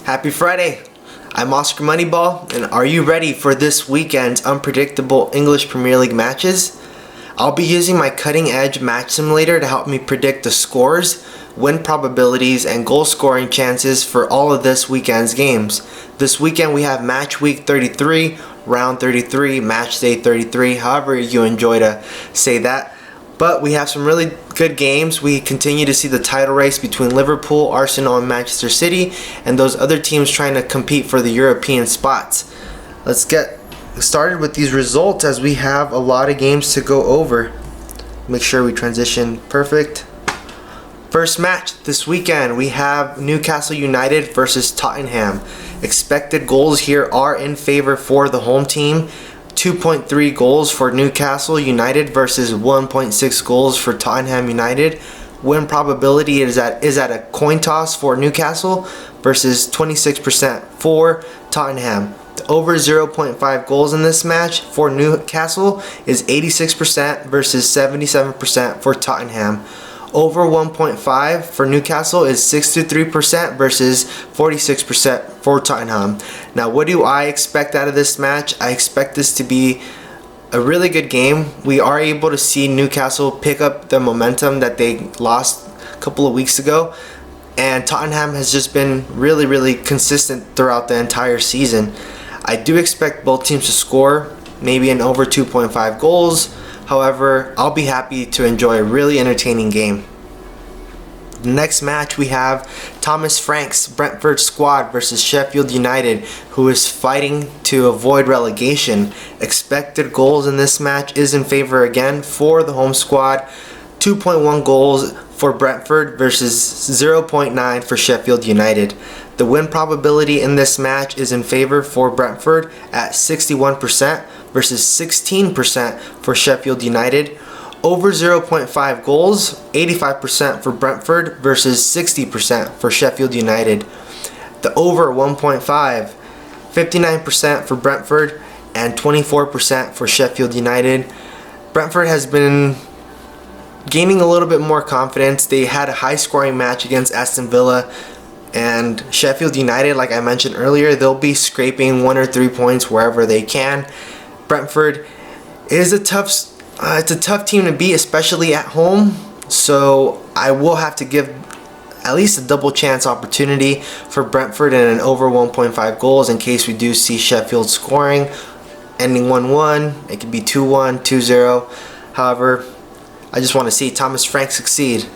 Happy Friday! I'm Oscar Moneyball, and are you ready for this weekend's unpredictable English Premier League matches? I'll be using my cutting-edge match simulator to help me predict the scores, win probabilities, and goal scoring chances for all of this weekend's games. This weekend we have Matchweek 33, Round 33, Match Day 33, however you enjoy to say that. But we have some really good games. We continue to see the title race between Liverpool, Arsenal, and Manchester City, and those other teams trying to compete for the European spots. Let's get started with these results as we have a lot of games to go over. Make sure we transition perfect. First match this weekend, we have Newcastle United versus Tottenham. Expected goals here are in favor for the home team. 2.3 goals for Newcastle United versus 1.6 goals for Tottenham United. Win probability is at a coin toss for Newcastle versus 26% for Tottenham. The over 0.5 goals in this match for Newcastle is 86% versus 77% for Tottenham. Over 1.5 for Newcastle is 63% versus 46% for Tottenham. Now, what do I expect out of this match? I expect this to be a really good game. We are able to see Newcastle pick up the momentum that they lost a couple of weeks ago. And Tottenham has just been really consistent throughout the entire season. I do expect both teams to score maybe an over 2.5 goals. However, I'll be happy to enjoy a really entertaining game. The next match we have Thomas Frank's Brentford squad versus Sheffield United, who is fighting to avoid relegation. Expected goals in this match is in favor again for the home squad. 2.1 goals for Brentford versus 0.9 for Sheffield United. The win probability in this match is in favor for Brentford at 61% versus 16% for Sheffield United. Over 0.5 goals, 85% for Brentford versus 60% for Sheffield United. The over 1.5, 59% for Brentford and 24% for Sheffield United. Brentford has been gaining a little bit more confidence. They had a high scoring match against Aston Villa, and Sheffield United, like I mentioned earlier, they'll be scraping 1 or 3 points wherever they can. Brentford is a tough team to beat, especially at home. So I will have to give at least a double chance opportunity for Brentford and an over 1.5 goals in case we do see Sheffield scoring, ending 1-1. It could be 2-1, 2-0. However, I just want to see Thomas Frank succeed.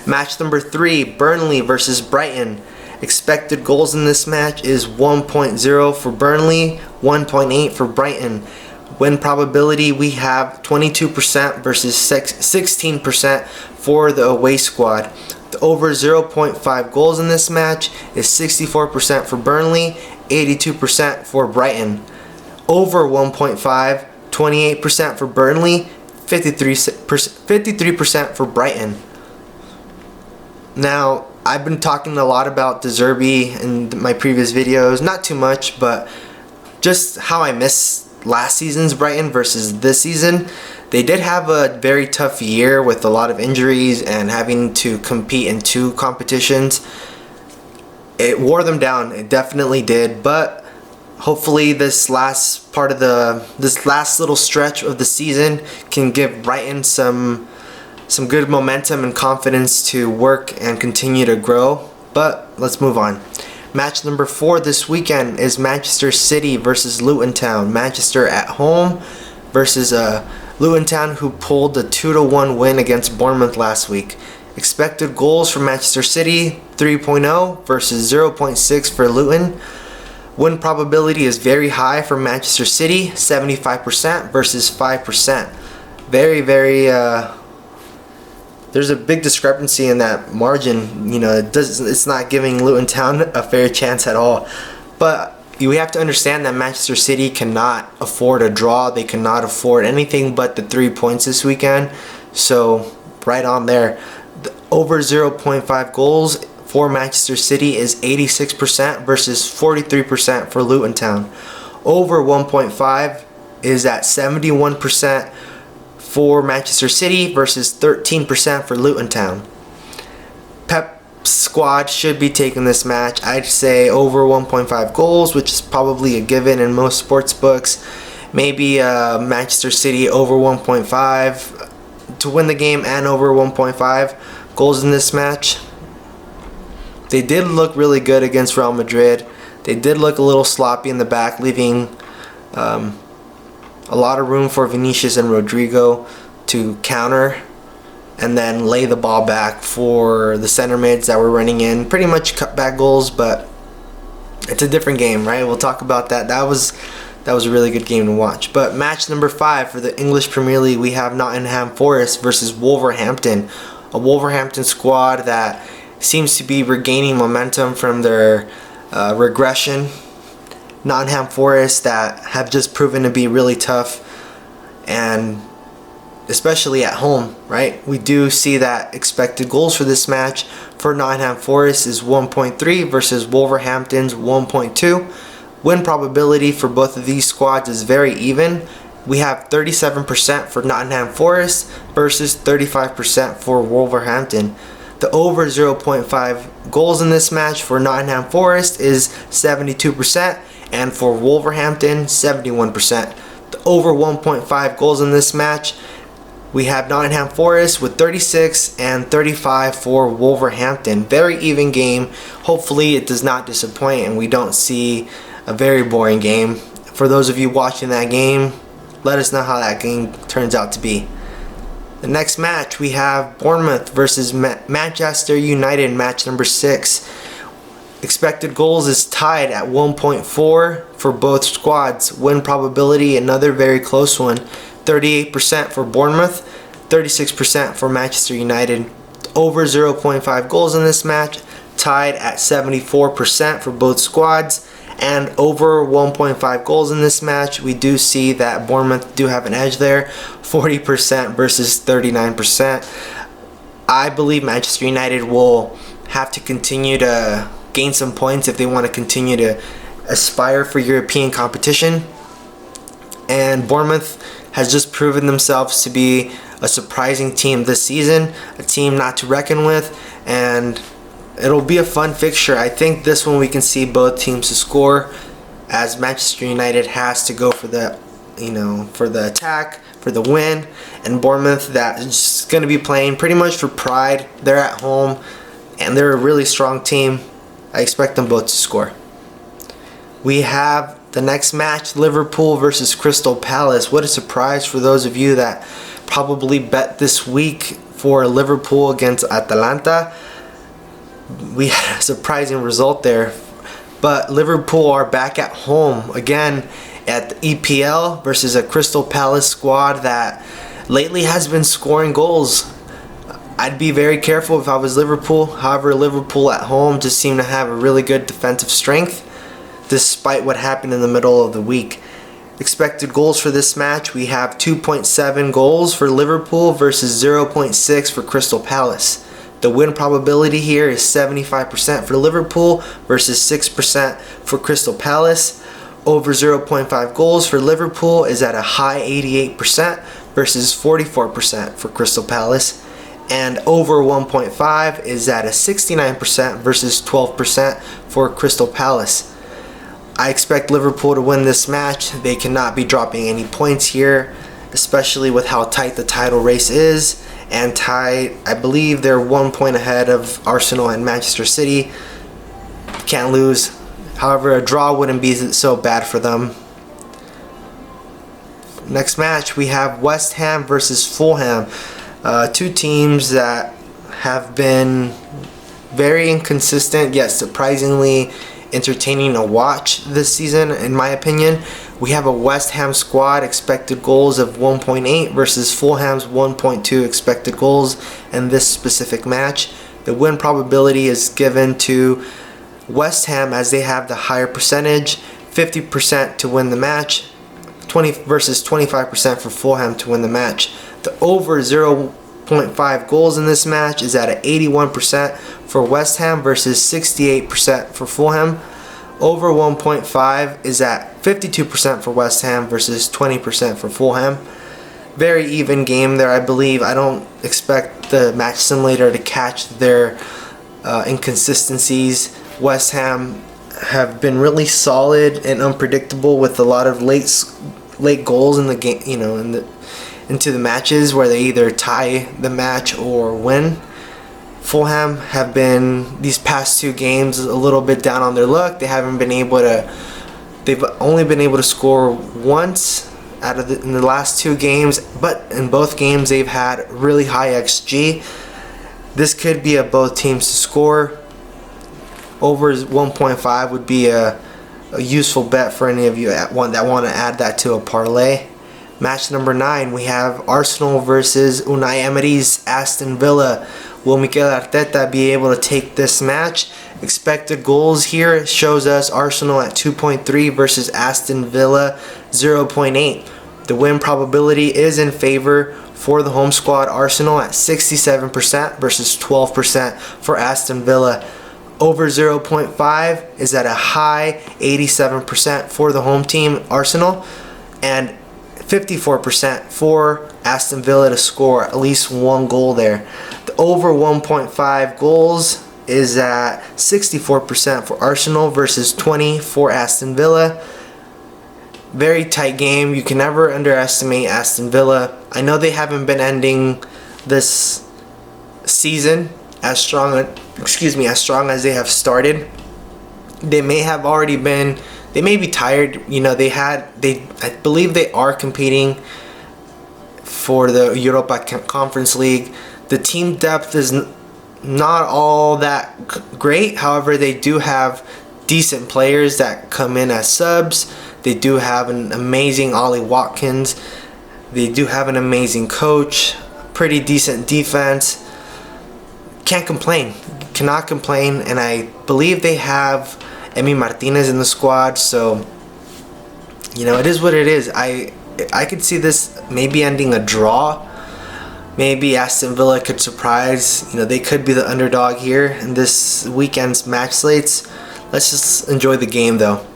Match number 3, Burnley versus Brighton. Expected goals in this match is 1.0 for Burnley, 1.8 for Brighton. Win probability we have 22% versus 16% for the away squad. The over 0.5 goals in this match is 64% for Burnley, 82% for Brighton. Over 1.5, 28% for Burnley, 53% for Brighton. Now, I've been talking a lot about De Zerbi in my previous videos. Not too much, but just how I miss last season's Brighton versus this season. They did have a very tough year with a lot of injuries and having to compete in 2 competitions. It wore them down. It definitely did. But hopefully this last little stretch of the season can give Brighton some good momentum and confidence to work and continue to grow. But let's move on. Match number 4 this weekend is Manchester City versus Luton Town. Manchester at home versus Luton Town, who pulled a 2-1 win against Bournemouth last week. Expected goals for Manchester City 3.0 versus 0.6 for Luton. Win probability is very high for Manchester City, 75% versus 5%. There's a big discrepancy in that margin. You know, it's not giving Luton Town a fair chance at all. But we have to understand that Manchester City cannot afford a draw. They cannot afford anything but the 3 points this weekend. So right on there. The over 0.5 goals for Manchester City is 86% versus 43% for Luton Town. Over 1.5 is at 71% for Manchester City versus 13% for Luton Town. squad should be taking this match. I'd say over 1.5 goals, which is probably a given in most sports books. Maybe Manchester City over 1.5 to win the game, and over 1.5 goals in this match. They did look really good against Real Madrid. They did look a little sloppy in the back, leaving a lot of room for Vinicius and Rodrigo to counter and then lay the ball back for the center mids that were running in. Pretty much cutback goals, but it's a different game, right? We'll talk about that. That was a really good game to watch. But match number 5 for the English Premier League, we have Nottingham Forest versus Wolverhampton. A Wolverhampton squad that seems to be regaining momentum from their regression. Nottingham Forest that have just proven to be really tough, and especially at home, right? We do see that expected goals for this match for Nottingham Forest is 1.3 versus Wolverhampton's 1.2. Win probability for both of these squads is very even. We have 37% for Nottingham Forest versus 35% for Wolverhampton. The over 0.5 goals in this match for Nottingham Forest is 72%, and for Wolverhampton, 71%. The over 1.5 goals in this match, we have Nottingham Forest with 36 and 35 for Wolverhampton. Very even game. Hopefully it does not disappoint and we don't see a very boring game. For those of you watching that game, let us know how that game turns out to be. The next match, we have Bournemouth versus Manchester United, match number 6. Expected goals is tied at 1.4 for both squads. Win probability, another very close one. 38% for Bournemouth, 36% for Manchester United. Over 0.5 goals in this match, tied at 74% for both squads. And over 1.5 goals in this match, we do see that Bournemouth do have an edge there, 40% versus 39%. I believe Manchester United will have to continue to gain some points if they want to continue to aspire for European competition. And Bournemouth has just proven themselves to be a surprising team this season, a team not to reckon with, and it'll be a fun fixture. I think this one we can see both teams to score, as Manchester United has to go for the, for the attack, for the win, and Bournemouth that is just going to be playing pretty much for pride. They're at home and they're a really strong team. I expect them both to score. We have the next match, Liverpool versus Crystal Palace. What a surprise for those of you that probably bet this week for Liverpool against Atalanta. We had a surprising result there, but Liverpool are back at home again at the EPL versus a Crystal Palace squad that lately has been scoring goals. I'd be very careful if I was Liverpool. However, Liverpool at home just seem to have a really good defensive strength despite what happened in the middle of the week. Expected goals for this match, we have 2.7 goals for Liverpool versus 0.6 for Crystal Palace. The win probability here is 75% for Liverpool versus 6% for Crystal Palace. Over 0.5 goals for Liverpool is at a high 88% versus 44% for Crystal Palace. And over 1.5 is at a 69% versus 12% for Crystal Palace. I expect Liverpool to win this match. They cannot be dropping any points here, especially with how tight the title race is. And tied, I believe they're 1 point ahead of Arsenal and Manchester City. Can't lose. However, a draw wouldn't be so bad for them. Next match, we have West Ham versus Fulham. Two teams that have been very inconsistent, yet surprisingly entertaining to watch this season, in my opinion. We have a West Ham squad expected goals of 1.8 versus Fulham's 1.2 expected goals in this specific match. The win probability is given to West Ham as they have the higher percentage, 50% to win the match, 20 versus 25% for Fulham to win the match. The over 0.5 goals in this match is at 81% for West Ham versus 68% for Fulham. Over 1.5 is at 52% for West Ham versus 20% for Fulham. Very even game there, I believe. I don't expect the match simulator to catch their inconsistencies. West Ham have been really solid and unpredictable with a lot of late goals in the game, into the matches where they either tie the match or win. Fulham have been, these past 2 games, a little bit down on their luck. They've only been able to score once in the last 2 games, but in both games they've had really high XG. This could be a both teams to score. Over 1.5 would be a useful bet for any of you that want to add that to a parlay. Match number 9, we have Arsenal versus Unai Emery's Aston Villa. Will Mikel Arteta be able to take this match? Expected goals here shows us Arsenal at 2.3 versus Aston Villa 0.8. The win probability is in favor for the home squad Arsenal at 67% versus 12% for Aston Villa. Over 0.5 is at a high 87% for the home team Arsenal, and 54% for Aston Villa to score at least 1 goal there. The over 1.5 goals is at 64% for Arsenal versus 20 for Aston Villa. Very tight game. You can never underestimate Aston Villa. I know they haven't been ending this season as strong as they have started. They may have already been, they may be tired. I believe they are competing for the Europa Conference League. The team depth is not all that great. However, they do have decent players that come in as subs. They do have an amazing Ollie Watkins. They do have an amazing coach. Pretty decent defense. Can't complain. Cannot complain. And I believe they have Emi Martinez in the squad. So, it is what it is. I could see this maybe ending a draw. Maybe Aston Villa could surprise. They could be the underdog here in this weekend's match slates. Let's just enjoy the game, though.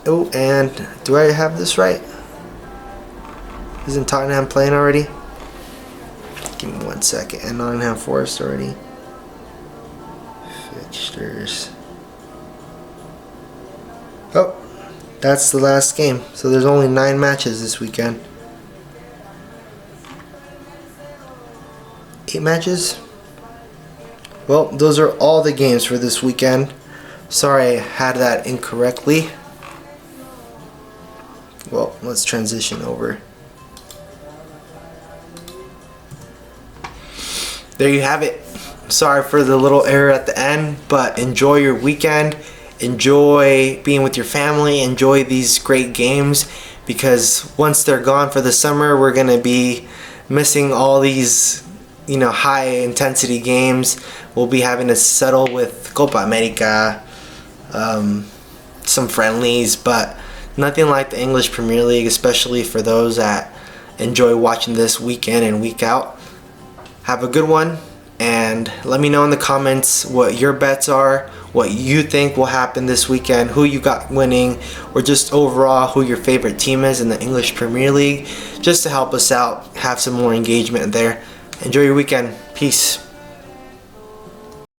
Oh, and do I have this right? Isn't Tottenham playing already? Give me 1 second. And Nottingham Forest already. Fixtures. Oh, that's the last game. So there's only 9 matches this weekend. 8 matches? Well, those are all the games for this weekend. Sorry I had that incorrectly. Well, let's transition over. There you have it. Sorry for the little error at the end, but enjoy your weekend. Enjoy being with your family. Enjoy these great games, because once they're gone for the summer, we're going to be missing all these high intensity games. We'll be having to settle with Copa America, some friendlies, but nothing like the English Premier League, especially for those that enjoy watching this week in and week out. Have a good one, and let me know in the comments what your bets are, what you think will happen this weekend, who you got winning, or just overall who your favorite team is in the English Premier League, just to help us out, have some more engagement there. Enjoy your weekend. Peace.